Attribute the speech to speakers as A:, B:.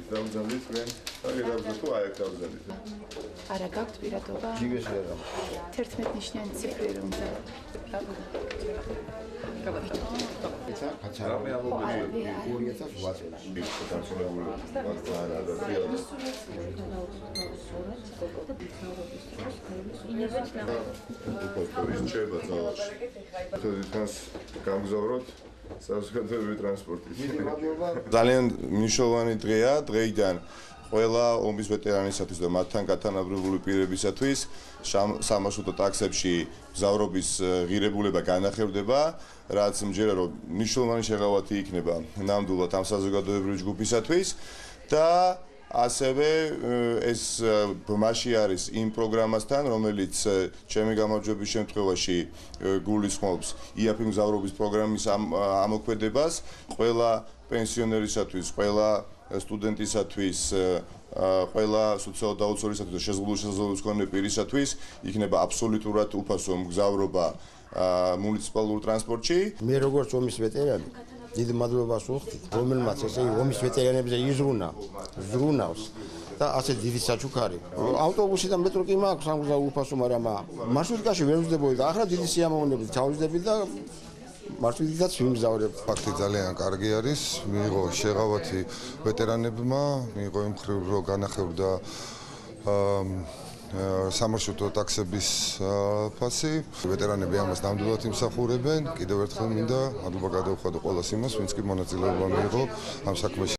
A: დავზანდით თქვენ. აი დავზანდით თუ აი აქ დავზანდით.
B: არა გაქვთ პირადობა.
C: ჯიგეს არა.
B: 11 ნიშნიანი ციფრი რომ
A: რამე ამობეჭდი
C: 2008 წელს.
A: დაწუნებული ვარ და რეალს. ის შეიძლება ძალაში. თვითონაც გამგზავროთ საზოგადოებრივი ტრანსპორტით. ძალიან მნიშვნელოვანი დღეა, დღეიდან ყველა ომის ვეტერანისათვის და მათთან გათანაბრებული პირებისათვის სამარშრუტო ტაქსებში მგზავრობის ღირებულება განახევდება, რაც მჯერა რომ მნიშვნელოვანი შეღავათი იქნება ნამდვილად ამ საზოგადოებრივი ჯგუფისათვის და ასევე ეს ბმაში არის იმ პროგრამასთან, რომელიც ჩემი გამარჯვების შემთხვევაში გულისხმობს იაფი მგზავრობის პროგრამის ამოქმედებას ყველა პენსიონერისათვის, ყველა სტუდენტისათვის, ყველა სოციალურ დაუცველისათვის და შესაძლებლობის მქონე პირისათვის იქნება აბსოლუტურად უფასო მგზავრობა მუნიციპალურ ტრანსპორტში.
C: მე როგორც ომის ვეტერანი დიდ მადლობას ვუხდით, რომელმაც ესე ომის ვეტერანებზე იზრუნავს და ასე დიდი საჩუქარი. ავტობუსი და მეტრო კი მაქვს სამგზავრო უფასო, მაგრამ მარშრუტკაში ვერ ვждებოდი და ახლა დიდი სიამოვნებით ჩავждები და მარშრუტითაც ვიმგზავრებ.
D: ფაქტი ძალიან კარგი არის, მიიღო შეღავათი ვეტერანებმა, მიიღო იმ მხრივ რომ განახევდა სამარშრუტო ტაქსების ფასი. ვეტერანები ამას ნამდვილად იმსახურებენ. კიდევ ერთხელ მინდა მადლობა გადავხადო ყველას იმას, ვინც კი მონაწილეობა მიიღო ამ საქმეში.